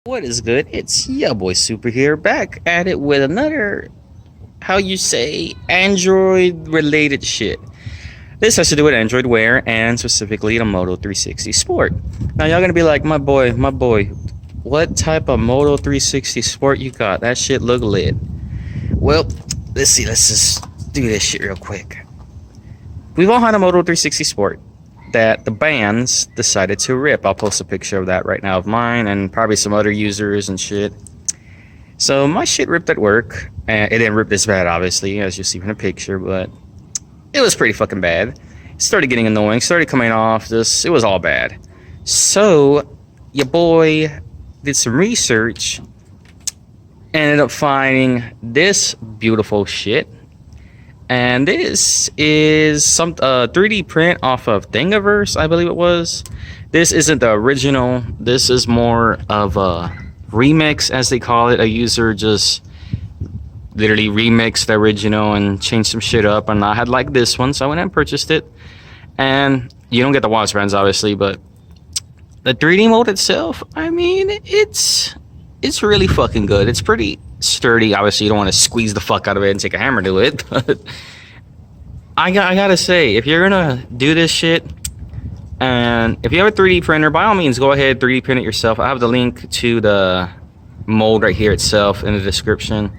What is good? It's YaBoyySuperr here, back at it with another, how you say, Android related shit. This has to do with Android Wear and specifically the Moto 360 Sport. Now y'all gonna be like, my boy, what type of Moto 360 Sport you got? That shit look lit. Well, let's just do this shit real quick. We've all had a Moto 360 Sport that the bands decided to rip. I'll post a picture of that right now of mine and probably some other users and shit. So my shit ripped at work, and it didn't rip this bad obviously as you see in the picture, but it was pretty fucking bad. It started getting annoying, started coming off, it was all bad. So your boy did some research, ended up finding this beautiful shit. And this is some 3D print off of Thingiverse, I believe it was. This isn't the original. This is more of a remix, as they call it. A user just literally remixed the original and changed some shit up. And I had like this one, so I went and purchased it. And you don't get the watch bands, obviously, but the 3D mode itself, I mean, it's really fucking good. It's pretty sturdy. Obviously, you don't want to squeeze the fuck out of it and take a hammer to it, but I gotta say, if you're gonna do this shit, and if you have a 3D printer, by all means go ahead 3D print it yourself. I have the link to the mold right here itself in the description.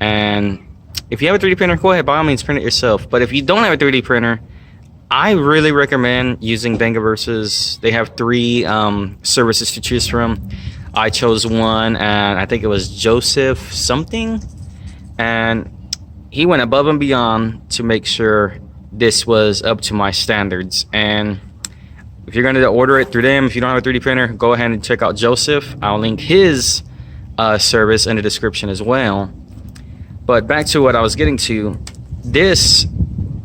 And if you have a 3D printer, go ahead, by all means print it yourself. But if you don't have a 3D printer, I really recommend using Thingiverse. They have 3 services to choose from. I chose one, and I think it was Joseph something, and he went above and beyond to make sure this was up to my standards. And if you're going to order it through them, if you don't have a 3D printer, go ahead and check out Joseph. I'll link his service in the description as well. But back to what I was getting to, this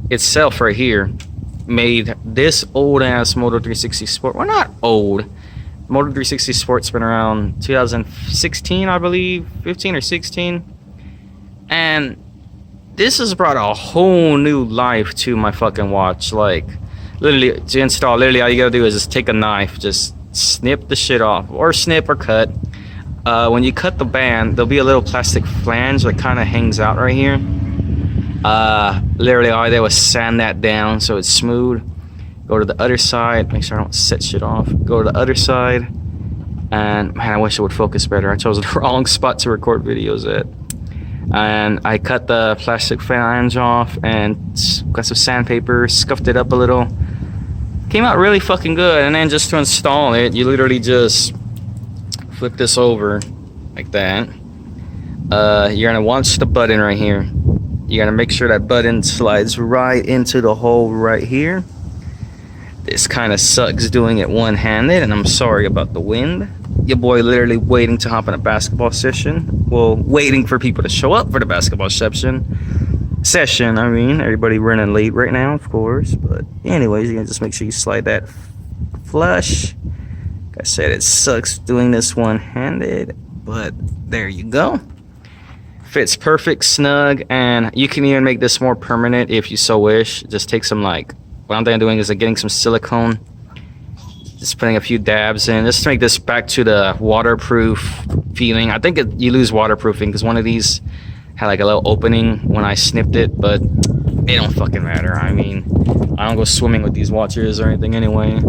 itself right here made this old ass Moto 360 Sport, well, not old, Moto 360 Sport's been around 2016, I believe, 15 or 16. And this has brought a whole new life to my fucking watch. Like, literally, to install, literally all you gotta do is just take a knife, just snip the shit off, or snip or cut. When you cut the band, there'll be a little plastic flange that kind of hangs out right here. Literally all I did was sand that down so it's smooth. Go to the other side, make sure I don't set shit off. Go to the other side, and man, I wish it would focus better. I chose the wrong spot to record videos at. And I cut the plastic flange off and got some sandpaper, scuffed it up a little. Came out really fucking good. And then just to install it, you literally just flip this over like that. You're gonna watch the button right here. You're gonna make sure that button slides right into the hole right here. This kind of sucks doing it one-handed, and I'm sorry about the wind. Your boy literally waiting to hop in a basketball session. Well, waiting for people to show up for the basketball session. I mean, everybody running late right now, of course. But anyways, you're gonna just make sure you slide that flush. Like I said, it sucks doing this one-handed, but there you go. Fits perfect, snug, and you can even make this more permanent if you so wish. Just take some, like, what I'm doing is getting some silicone, just putting a few dabs in, just to make this back to the waterproof feeling. I think you lose waterproofing because one of these had like a little opening when I snipped it, but it don't fucking matter. I mean, I don't go swimming with these watches or anything anyway.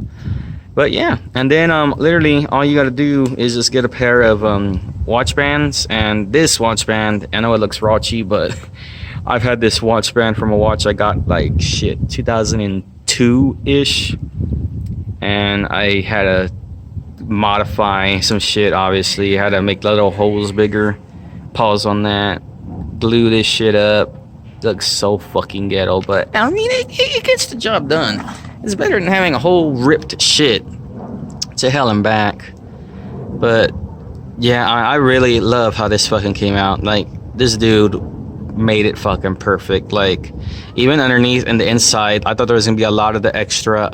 But yeah, and then literally all you gotta do is just get a pair of watch bands. And this watch band, I know it looks raunchy, but I've had this watch band from a watch I got like shit 2002-ish, and I had to modify some shit. Obviously I had to make little holes bigger. Pause on that. Glue this shit up. Looks so fucking ghetto, but I mean it gets the job done. It's better than having a whole ripped shit to hell and back. But yeah, I really love how this fucking came out. Like, this dude made it fucking perfect. Like, even underneath and the inside, I thought there was gonna be a lot of the extra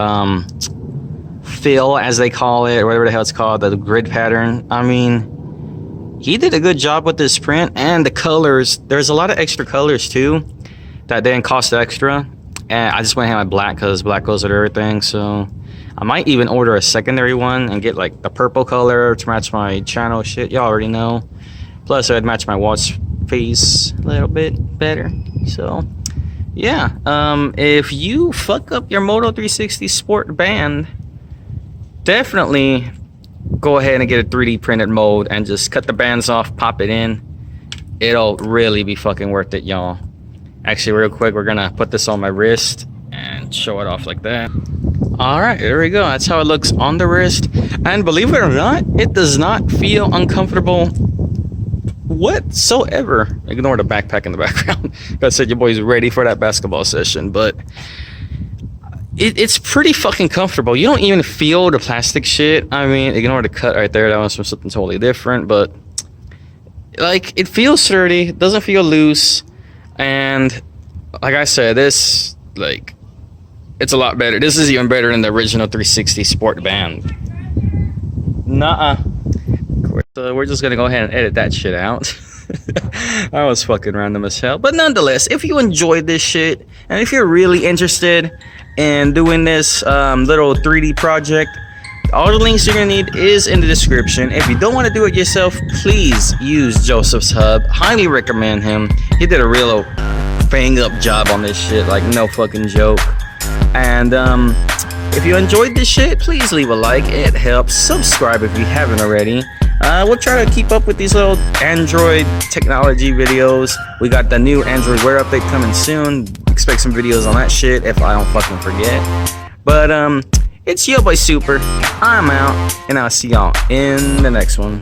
fill, as they call it, or whatever the hell it's called, the grid pattern. I mean, he did a good job with this print, and the colors, there's a lot of extra colors too that didn't cost extra. And I just went ahead with black because black goes with everything. So I might even order a secondary one and get like the purple color to match my channel shit. Y'all already know. Plus, I'd match my watch face a little bit better. So, yeah. If you fuck up your Moto 360 Sport band, definitely go ahead and get a 3D printed mold and just cut the bands off, pop it in. It'll really be fucking worth it, y'all. Actually, real quick, we're gonna put this on my wrist and show it off like that. All right, there we go. That's how it looks on the wrist. And believe it or not, it does not feel uncomfortable whatsoever. Ignore the backpack in the background. I said your boy's ready for that basketball session, but it's pretty fucking comfortable. You don't even feel the plastic shit. I mean, ignore the cut right there. That was from something totally different, but like, it feels sturdy, it doesn't feel loose, and like I said, this, like, it's a lot better. This is even better than the original 360 Sport band. Nuh-uh. So we're just gonna go ahead and edit that shit out. I was fucking random as hell. But nonetheless, if you enjoyed this shit, and if you're really interested in doing this little 3D project, all the links you're gonna need is in the description. If you don't want to do it yourself, please use Joseph's Hub. Highly recommend him. He did a real bang up job on this shit, like no fucking joke. And if you enjoyed this shit, please leave a like. It helps. Subscribe if you haven't already. We'll try to keep up with these little Android technology videos. We got the new Android Wear update coming soon. Expect some videos on that shit if I don't fucking forget. But it's YaBoyySuperr. I'm out, and I'll see y'all in the next one.